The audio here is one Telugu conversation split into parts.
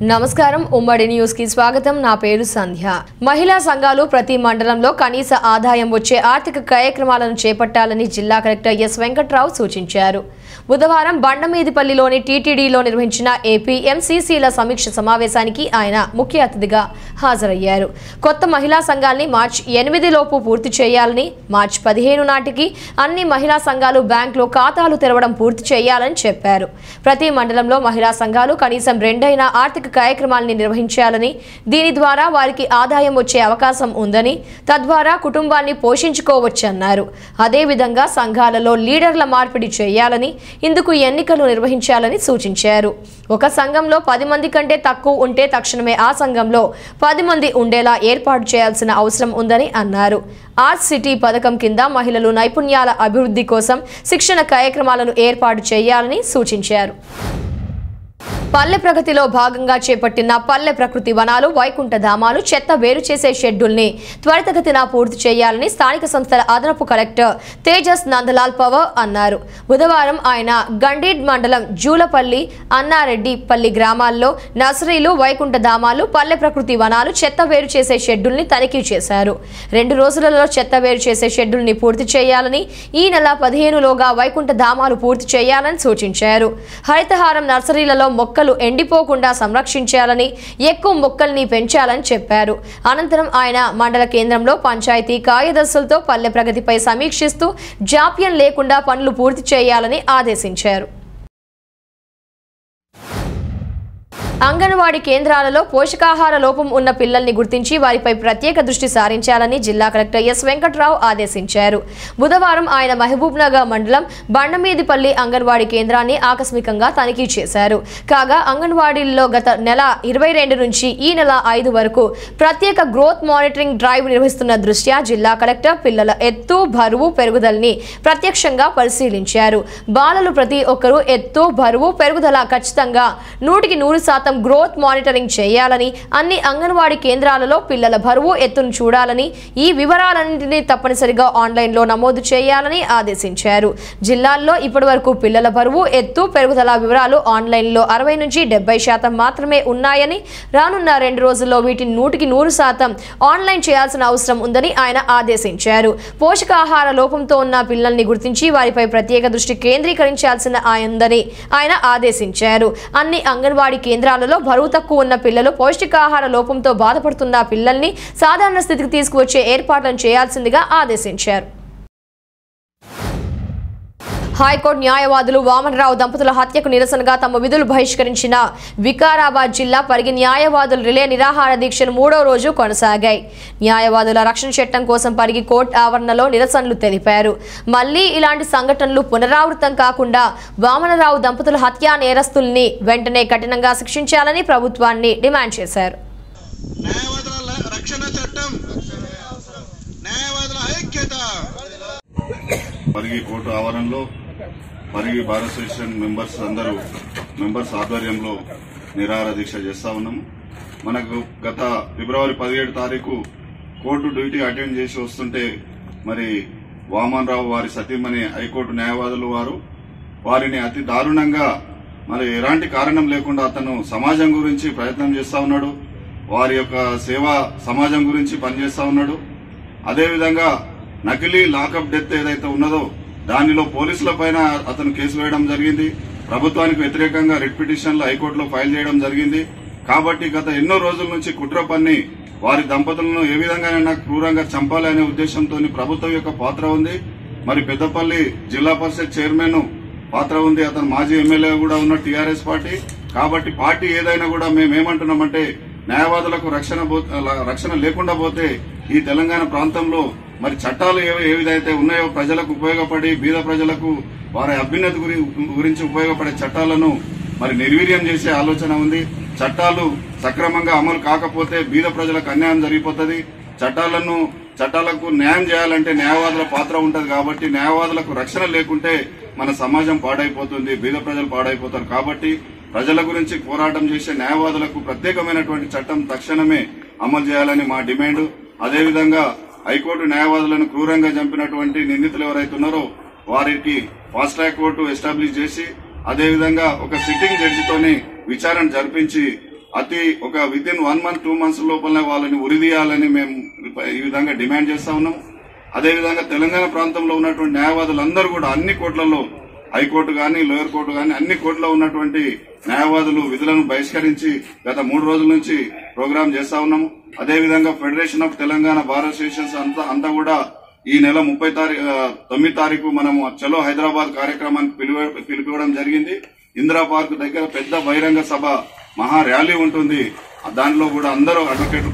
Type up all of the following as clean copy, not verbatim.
నమస్కారం ఉమ్మడి న్యూస్ కి స్వాగతం నా పేరు సంధ్య మహిళా సంఘాలు ప్రతి మండలంలో కనీస ఆదాయం వచ్చే ఆర్థిక కార్యక్రమాలను చేపట్టాలని జిల్లా కలెక్టర్ ఎస్ వెంకట్రావు సూచించారు బుధవారం బండమీదిపల్లిలోని టీటీడీలో నిర్వహించిన ఏపీఎంసీసీల సమీక్ష సమావేశానికి ఆయన ముఖ్య అతిథిగా హాజరయ్యారు కొత్త మహిళా సంఘాల్ని మార్చి 8 లోపు పూర్తి చేయాలని మార్చి 15 నాటికి అన్ని మహిళా సంఘాలు బ్యాంకులో ఖాతాలు తెరవడం పూర్తి చేయాలని చెప్పారు ప్రతి మండలంలో మహిళా సంఘాలు కనీసం 2 అయిన ఆర్థిక కార్యక్రమాలను నిర్వహించాలని దీని ద్వారా వారికి ఆదాయం వచ్చే అవకాశం ఉందని తద్వారా కుటుంబాన్ని పోషించుకోవచ్చన్నారు అదే విధంగా సంఘాలలో లీడర్ల మార్పిడి చేయాలని ఇందుకు ఎన్నికలు నిర్వహించాలని సూచించారు ఒక సంఘంలో 10 మంది కంటే తక్కువ ఉంటే తక్షణమే ఆ సంఘంలో 10 మంది ఉండేలా ఏర్పాటు చేయాల్సిన అవసరం ఉందని అన్నారు ఆర్ట్ సిటీ పథకం కింద మహిళలు నైపుణ్యాల అభివృద్ధి కోసం శిక్షణ కార్యక్రమాలను ఏర్పాటు చేయాలని సూచించారు పల్లె ప్రగతిలో భాగంగా చేపట్టిన పల్లె ప్రకృతి వనాలు వైకుంఠ ధామాలు చెత్త వేరు చేసే షెడ్యూల్ని త్వరితగతిన పూర్తి చేయాలని స్థానిక సంస్థల అదనపు కలెక్టర్ తేజస్ నందలాల్ పవర్ అన్నారు బుధవారం ఆయన గండీడ్ మండలం జూలపల్లి అన్నారెడ్డిపల్లి గ్రామాల్లో నర్సరీలు వైకుంఠ ధామాలు పల్లె ప్రకృతి వనాలు చెత్త వేరు చేసే షెడ్యూల్ని తనిఖీ చేశారు 2 రోజులలో చెత్త వేరు చేసే షెడ్యూల్ని పూర్తి చేయాలని ఈ నెల 15లోగా వైకుంఠ ధామాలు పూర్తి చేయాలని సూచించారు హరితహారం నర్సరీలలో మొక్కలు ఎండిపోకుండా సంరక్షించాలని ఎక్కువ మొక్కల్ని పెంచాలని చెప్పారు అనంతరం ఆయన మండల కేంద్రంలో పంచాయతీ కార్యదర్శులతో పల్లె ప్రగతిపై సమీక్షిస్తూ జాప్యం లేకుండా పనులు పూర్తి చేయాలని ఆదేశించారు అంగన్వాడీ కేంద్రాలలో పోషకాహార లోపం ఉన్న పిల్లల్ని గుర్తించి వారిపై ప్రత్యేక దృష్టి సారించాలని జిల్లా కలెక్టర్ ఎస్ వెంకట్రావు ఆదేశించారు బుధవారం ఆయన మహబూబ్ నగర్ మండలం బండమీదిపల్లి అంగన్వాడీ కేంద్రాన్ని ఆకస్మికంగా తనిఖీ చేశారు కాగా అంగన్వాడీల్లో గత నెల 22 నుంచి ఈ నెల 5 వరకు ప్రత్యేక గ్రోత్ మానిటరింగ్ డ్రైవ్ నిర్వహిస్తున్న దృష్ట్యా జిల్లా కలెక్టర్ పిల్లల ఎత్తు బరువు పెరుగుదలని ప్రత్యక్షంగా పరిశీలించారు బాలలు ప్రతి ఒక్కరూ ఎత్తు బరువు పెరుగుదల ఖచ్చితంగా 100% గ్రోత్ మానిటరింగ్ చేయాలని అన్ని అంగన్వాడీ కేంద్రాలలో పిల్లల బరువు ఎత్తును చూడాలని ఈ వివరాలన్నింటినీ తప్పనిసరిగా ఆన్లైన్లో నమోదు చేయాలని ఆదేశించారు జిల్లాల్లో ఇప్పటివరకు పిల్లల బరువు ఎత్తు పెరుగుదల వివరాలు ఆన్లైన్లో 60 నుంచి 70% మాత్రమే ఉన్నాయని రానున్న 2 రోజుల్లో వీటిని 100% ఆన్లైన్ చేయాల్సిన అవసరం ఉందని ఆయన ఆదేశించారు పోషకాహార లోపంతో ఉన్న పిల్లల్ని గుర్తించి వారిపై ప్రత్యేక దృష్టి కేంద్రీకరించాల్సిన ఉందని ఆయన ఆదేశించారు అన్ని అంగన్వాడీ కేంద్రాలలో బరువు తక్కువ ఉన్న పిల్లలు పౌష్టికాహార లోపంతో బాధపడుతున్న పిల్లల్ని సాధారణ స్థితికి తీసుకువచ్చే ఏర్పాట్లను చేయాల్సిందిగా ఆదేశించారు హైకోర్టు న్యాయవాదులు వామనరావు దంపతుల హత్యకు నిరసనగా తమ విధులు బహిష్కరించిన వికారాబాద్ జిల్లా పరిగి న్యాయవాదులు రిలే నిరాహార దీక్షలు 3వ రోజు కొనసాగాయి న్యాయవాదుల రక్షణ చట్టం కోసం పరిగి కోర్టు ఆవరణలో నిరసనలు తెలిపారు మళ్లీ ఇలాంటి సంఘటనలు పునరావృతం కాకుండా వామనరావు దంపతుల హత్యా నేరస్తుల్ని వెంటనే కఠినంగా శిక్షించాలని ప్రభుత్వాన్ని డిమాండ్ చేశారు పరిగి కోర్టు ఆవరణలో పరిగి బార్ అసోసియేషన్ మెంబర్స్ ఆధ్వర్యంలో నిరాహార దీక్ష చేస్తా ఉన్నాము మనకు గత ఫిబ్రవరి 17 తారీఖు కోర్టు డ్యూటీ అటెండ్ చేసి వస్తుంటే మరి వామన్ రావు వారి సతీమణి హైకోర్టు న్యాయవాదులు వారిని అతి దారుణంగా మరి ఎలాంటి కారణం లేకుండా అతను సమాజం గురించి ప్రయత్నం చేస్తా ఉన్నాడు వారి యొక్క సేవా సమాజం గురించి పనిచేస్తా ఉన్నాడు అదేవిధంగా నకిలీ లాకప్ డెత్ ఏదైతే ఉన్నదో దానిలో పోలీసుల పైన అతను కేసు వేయడం జరిగింది ప్రభుత్వానికి వ్యతిరేకంగా రిట్ పిటిషన్లు హైకోర్టులో ఫైల్ చేయడం జరిగింది కాబట్టి గత ఎన్నో రోజుల నుంచి కుట్ర పన్ని వారి దంపతులను ఏ విధంగానైనా క్రూరంగా చంపాలి అనే ఉద్దేశంతో ప్రభుత్వం యొక్క పాత్ర ఉంది మరి పెద్దపల్లి జిల్లా పరిషత్ చైర్మన్ పాత్ర ఉంది అతను మాజీ ఎమ్మెల్యే కూడా ఉన్న టీఆర్ఎస్ పార్టీ కాబట్టి పార్టీ ఏదైనా కూడా మేమేమంటున్నామంటే న్యాయవాదులకు రక్షణ లేకుండా పోతే ఈ తెలంగాణ ప్రాంతంలో మరి చట్టాలు ఏ విధైతే ఉన్నాయో ప్రజలకు ఉపయోగపడి బీద ప్రజలకు వారి అభ్యున్నతి గురించి ఉపయోగపడే చట్టాలను మరి నిర్వీర్యం చేసే ఆలోచన ఉంది చట్టాలు సక్రమంగా అమలు కాకపోతే బీద ప్రజలకు అన్యాయం జరిగిపోతుంది చట్టాలకు న్యాయం చేయాలంటే న్యాయవాదుల పాత్ర ఉంటది కాబట్టి న్యాయవాదులకు రక్షణ లేకుంటే మన సమాజం పాడైపోతుంది బీద ప్రజలు పాడైపోతారు కాబట్టి ప్రజల గురించి పోరాటం చేసే న్యాయవాదులకు ప్రత్యేకమైనటువంటి చట్టం తక్షణమే అమలు చేయాలని మా డిమాండ్ అదేవిధంగా హైకోర్టు న్యాయవాదులను క్రూరంగా చంపినటువంటి నిందితులు ఎవరైతే ఉన్నారో వారికి ఫాస్ట్ ట్రాక్ కోర్టు ఎస్టాబ్లిష్ చేసి అదేవిధంగా ఒక సిట్టింగ్ జడ్జితోని విచారణ జరిపించి ఒక వితిన్ 1 month 2 months లోపలనే వాళ్ళని ఉరిదీయాలని మేము ఈ విధంగా డిమాండ్ చేస్తా ఉన్నాం. అదేవిధంగా తెలంగాణ ప్రాంతంలో ఉన్నటువంటి న్యాయవాదులందరూ కూడా అన్ని కోర్టులలో, హైకోర్టు గాని, లోయర్ కోర్టు గాని అన్ని కోర్టులో ఉన్నటువంటి న్యాయవాదులు విధులను బహిష్కరించి గత 3 రోజుల నుంచి ప్రోగ్రాం చేస్తా ఉన్నాము. అదేవిధంగా federation of Telangana bar associations అంతా కూడా ఈ నెల 9 తారీఖు మనము చలో హైదరాబాద్ కార్యక్రమాన్ని పిలిపివ్వడం జరిగింది. ఇందిరా పార్క్ దగ్గర పెద్ద బహిరంగ సభ, మహా ర్యాలీ ఉంటుంది. దానిలో కూడా అందరూ అడ్వకేట్.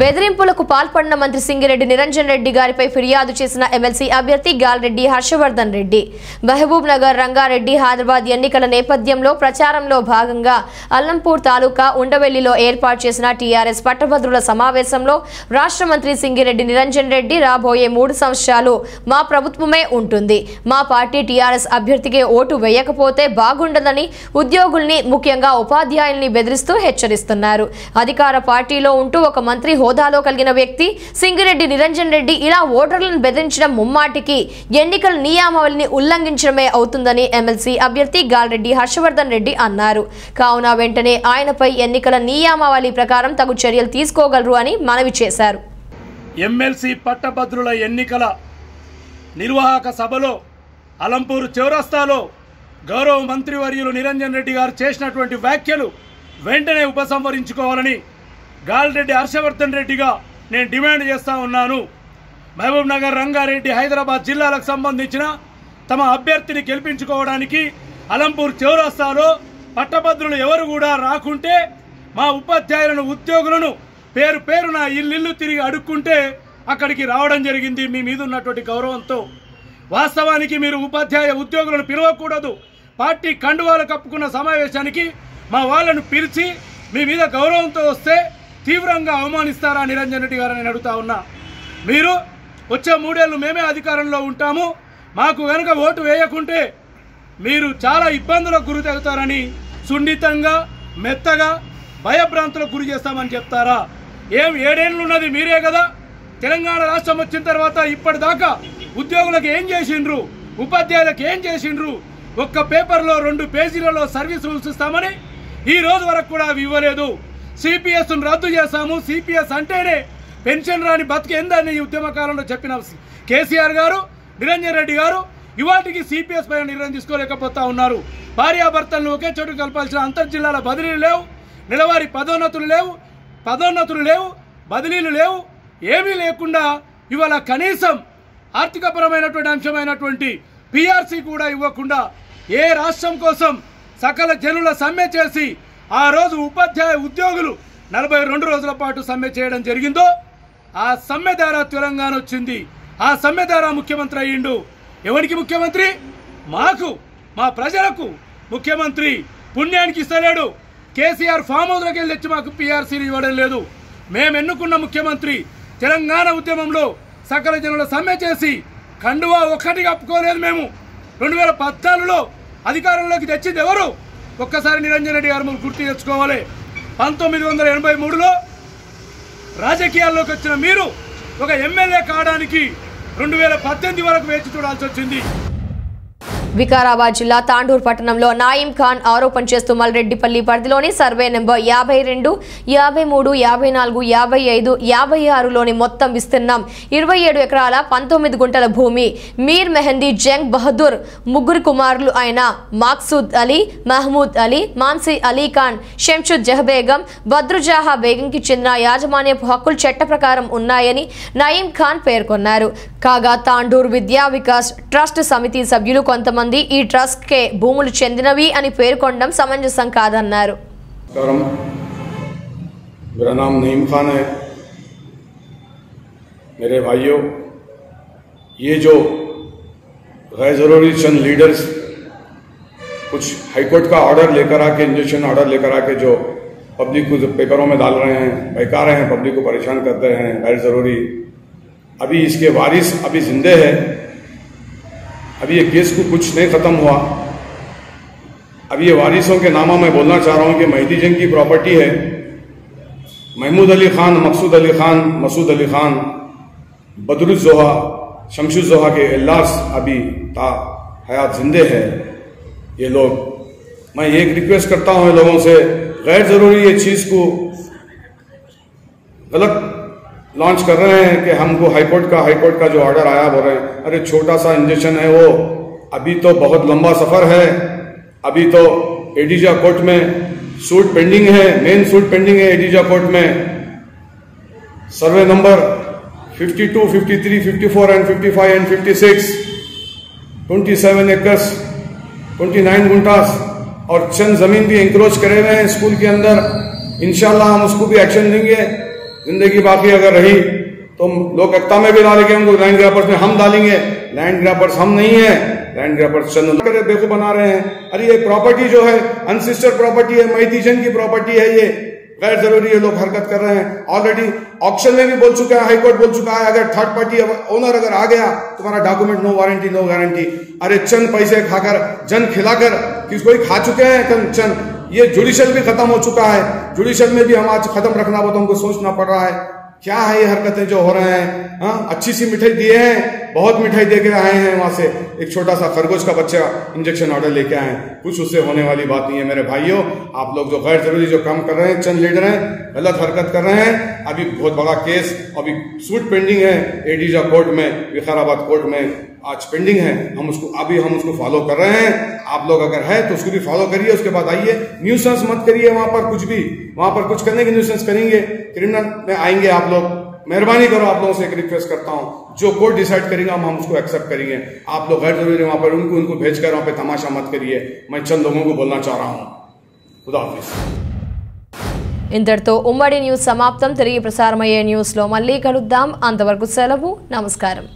బెదిరింపులకు పాల్పడిన మంత్రి సింగిరెడ్డి నిరంజన్ రెడ్డి గారిపై ఫిర్యాదు చేసిన ఎమ్మెల్సీ అభ్యర్థి గాల్రెడ్డి హర్షవర్ధన్ రెడ్డి మహబూబ్ నగర్, రంగారెడ్డి, హైదరాబాద్ ఎన్నికల నేపథ్యంలో ప్రచారంలో భాగంగా అల్లంపూర్ తాలూకా ఉండవెల్లిలో ఏర్పాటు చేసిన టీఆర్ఎస్ పట్టభద్రుల సమావేశంలో రాష్ట్ర మంత్రి సింగిరెడ్డి నిరంజన్ రెడ్డి రాబోయే 3 సంవత్సరాలు మా ప్రభుత్వమే ఉంటుంది, మా పార్టీ టీఆర్ఎస్ అభ్యర్థికి ఓటు వేయకపోతే బాగుండదని ఉద్యోగుల్ని, ముఖ్యంగా ఉపాధ్యాయుల్ని బెదిరిస్తూ హెచ్చరిస్తున్నారు. అధికార పార్టీలో ఉంటూ ఒక మంత్రి హోదాలో కలిగిన వ్యక్తి సింగిరెడ్డి నిరంజన్ రెడ్డి ఇలా ఓటర్లను బెదిరించడం ముమ్మాటికి ఎన్నికల నియమావళిని ఉల్లంఘించడమే అవుతుందని ఎమ్మెల్సీ అభ్యర్థి గాల్రెడ్డి హర్షవర్ధన్ రెడ్డి అన్నారు. కావున వెంటనే ఆయనపై ఎన్నికల నియమావళి ప్రకారం తగు చర్యలు తీసుకోగలరు అని మనవి చేశారు. ఎమ్మెల్సీ పట్టభద్రుల ఎన్నికల నిర్వాహక సభలో అలంపూర్ చౌరస్తాలో గౌరవ మంత్రివర్యులు నిరంజన్ రెడ్డి గారు చేసినటువంటి వ్యాఖ్యలు వెంటనే ఉపసంహరించుకోవాలని గాల్రెడ్డి హర్షవర్ధన్ రెడ్డిగా నేను డిమాండ్ చేస్తా ఉన్నాను. మహబూబ్ నగర్, రంగారెడ్డి, హైదరాబాద్ జిల్లాలకు సంబంధించిన తమ అభ్యర్థిని గెలిపించుకోవడానికి అలంపూర్ చౌరస్తాలో పట్టభద్రులు ఎవరు కూడా రాకుంటే మా ఉపాధ్యాయులను, ఉద్యోగులను పేరున ఇల్లు తిరిగి అడుక్కుంటే అక్కడికి రావడం జరిగింది మీ మీద ఉన్నటువంటి గౌరవంతో. వాస్తవానికి మీరు ఉపాధ్యాయ ఉద్యోగులను పిలవకూడదు. పార్టీ కండువాలు కప్పుకున్న సమావేశానికి మా వాళ్ళను పిలిచి మీ మీద గౌరవంతో వస్తే తీవ్రంగా అవమానిస్తారా నిరంజన్ రెడ్డి గారు అని అడుగుతా ఉన్నా. మీరు వచ్చే 3 ఏళ్ళు మేమే అధికారంలో ఉంటాము, మాకు కనుక ఓటు వేయకుంటే మీరు చాలా ఇబ్బందులకు గురి తెగుతారని సున్నితంగా, మెత్తగా, భయభ్రాంతులకు గురి చేస్తామని చెప్తారా? 7 ఏళ్ళు ఉన్నది మీరే కదా. తెలంగాణ రాష్ట్రం వచ్చిన తర్వాత ఇప్పటిదాకా ఉద్యోగులకు ఏం చేసిండ్రు, ఉపాధ్యాయులకు ఏం చేసిండ్రు? ఒక్క పేపర్లో 2 పేజీలలో సర్వీస్ రూల్స్ ఇస్తామని ఈ రోజు వరకు కూడా అవి ఇవ్వలేదు. సిపిఎస్ను రద్దు చేశాము. సిపిఎస్ అంటేనే పెన్షన్ రాని బతికేందని ఈ ఉద్యమ కాలంలో చెప్పిన కేసీఆర్ గారు, నిరంజన్ రెడ్డి గారు ఇవాటికి సిపిఎస్ పైన నిర్ణయం తీసుకోలేకపోతా ఉన్నారు. భార్యాభర్తలను ఒకే చోటు కలపాల్సిన అంతర్జిల్లాల బదిలీలు లేవు, నెలవారీ పదోన్నతులు లేవు, బదిలీలు లేవు. ఏమీ లేకుండా ఇవాళ కనీసం ఆర్థికపరమైనటువంటి అంశమైనటువంటి పిఆర్సీ కూడా ఇవ్వకుండా ఏ రాష్ట్రం కోసం సకల జనుల సమ్మె చేసి ఆ రోజు ఉపాధ్యాయ ఉద్యోగులు 42 రోజుల పాటు సమ్మె చేయడం జరిగిందో ఆ సమ్మె ద్వారా తెలంగాణ వచ్చింది. ఆ సమ్మె ద్వారా ముఖ్యమంత్రి అయ్యిండు. ఎవరికి ముఖ్యమంత్రి? మాకు, మా ప్రజలకు ముఖ్యమంత్రి. పుణ్యానికి ఇస్తలేడు. కేసీఆర్ ఫామ్ హౌస్లోకి వెళ్ళి తెచ్చి మాకు పిఆర్సీలు ఇవ్వడం లేదు. మేము ఎన్నుకున్న ముఖ్యమంత్రి తెలంగాణ ఉద్యమంలో సకల జనుల సమ్మె చేసి కండువా ఒక్కటి కప్పుకోలేదు. మేము 2014లో అధికారంలోకి తెచ్చింది ఎవరు? ఒక్కసారి నిరంజన్ రెడ్డి గారు గుర్తు తెచ్చుకోవాలి. 1983లో రాజకీయాల్లోకి వచ్చిన మీరు ఒక ఎమ్మెల్యే కావడానికి 2018 వరకు వేచి చూడాల్సి వచ్చింది. వికారాబాద్ జిల్లా తాండూర్ పట్టణంలో నాయిం ఖాన్ ఆరోపణ చేస్తూ మల్రెడ్డిపల్లి పరిధిలోని సర్వే నెంబర్ 52, 53, 54, 55, 56లోని మొత్తం విస్తీర్ణం 27 ఎకరాల 19 గుంటల భూమి మీర్ మెహందీ జంగ్ బహదూర్ ముగ్గురు కుమారులు అయిన మాక్సూద్ అలీ, మహమూద్ అలీ, మాన్సీ అలీ ఖాన్, షంషుద్ జహబేగం, బద్రుజాహా బేగంకి చెందిన యాజమాన్యపు హక్కులు చట్ట ప్రకారం ఉన్నాయని నయీం ఖాన్ పేర్కొన్నారు. కాగా తాండూర్ విద్యా వికాస్ ట్రస్ట్ సమితి సభ్యులు కొంతమంది ఈ ట్రస్ట్ కే భూములు చెందినవి అని పేర్కొనడం సమంజసం కాదన్నారు. मेरा नाम नईम खान है। मेरे भाइयों, ये जो गैर ज़रूरी चंद लीडर्स कुछ हाईकोर्ट का ऑर्डर लेकर आके, इंजेक्शन ऑर्डर लेकर आके जो पब्लिक को पेपरों में डाल रहे हैं, बहका रहे हैं, पब्लिक को परेशान करते हैं गैर ज़रूरी। अभी इसके वारिस अभी जिंदे है। अभी ये केस को कुछ नहीं ख़त्म हुआ। अभी ये वारिसों के नामा मैं बोलना चाह रहा हूँ कि मेहंदी जंग की प्रॉपर्टी है। महमूद अली खान, मकसूद अली खान, मसूद अली खान, बदरुज़ोहा, शमशुज़ोहा के इल्लास अभी ता हयात जिंदे है। ये लोग, मैं एक रिक्वेस्ट करता हूँ इन लोगों से, गैर जरूरी ये चीज को गलत लॉन्च कर रहे हैं कि हमको हाईकोर्ट का जो ऑर्डर आया बोल रहे हैं अरे छोटा सा इंजेक्शन है वो, अभी तो बहुत लंबा सफर है, अभी तो एडीजा कोर्ट में सूट पेंडिंग है, मेन सूट पेंडिंग है एडीजा कोर्ट में। Survey number 52, 53, 54 and 55 and 56, 27 acres 29 गुंटास और चंद जमीन भी इंक्रोच करे हुए हैं स्कूल के अंदर। इंशाल्लाह हम उसको भी एक्शन लेंगे। जिंदगी बाकी अगर रही तो लोग एकता में भी डालेंगे, उनको लैंड ग्रैपर्स में हम डालेंगे। लैंड ग्रैपर्स हम नहीं है, लैंड ग्रैपर्स चंद करे बेवकूफ बना रहे हैं। अरे ये प्रॉपर्टी जो है अनसिस्टर प्रॉपर्टी है, मैतीजन की प्रॉपर्टी है, ये गैर जरूरी ये लोग हरकत कर रहे हैं। ऑलरेडी ऑक्शन में भी बोल चुका है, हाईकोर्ट बोल चुका है अगर थर्ड पार्टी ओनर अगर आ गया तुम्हारा document no warranty no guarantee. अरे चंद पैसे खाकर जन खिलाकर किसको ही खा चुके हैं चंद। ये जुडिशल भी खत्म हो चुका है, जुडिशल में भी हम आज खत्म रखना हो तो हमको सोचना पड़ रहा है क्या है ये हरकतें जो हो रहे हैं। हाँ, अच्छी सी मिठाई दिए हैं, बहुत मिठाई दे के आए हैं वहां से, एक छोटा सा खरगोश का बच्चा इंजेक्शन ऑर्डर लेके आए हैं, कुछ उससे होने वाली बात नहीं है। मेरे भाइयों, आप लोग जो गैर जरूरी जो काम कर रहे हैं, चंद लीडर हैं गलत हरकत कर रहे हैं। अभी बहुत बड़ा केस अभी सूट पेंडिंग है एडीजा कोर्ट में, विकाराबाद कोर्ट में आज पेंडिंग है, हम उसको फॉलो कर रहे हैं। आप लोग अगर है तो उसको भी फॉलो करिए, उसके बाद आइए। न्यूसेंस मत करिए वहां पर, कुछ भी वहां पर कुछ करने की न्यूसेंस करेंगे क्रिमिनल में आएंगे आप लोग। मेहरबानी करो, आप लोगों से एक रिक्वेस्ट करता हूं, जो कोर्ट डिसाइड करेगा हम उसको एक्सेप्ट करेंगे। आप लोग गैर जरूरी वहां पर उनको भेजकर वहां पे तमाशा मत करिए। मैं चंद लोगों को बोलना चाह रहा हूं। खुदा हाफिज। ఇంతటితో ఉమ్మడి న్యూస్ సమాప్తం. తిరిగి ప్రసారమయ్యే న్యూస్లో మళ్ళీ కలుద్దాం. అంతవరకు సెలవు. నమస్కారం.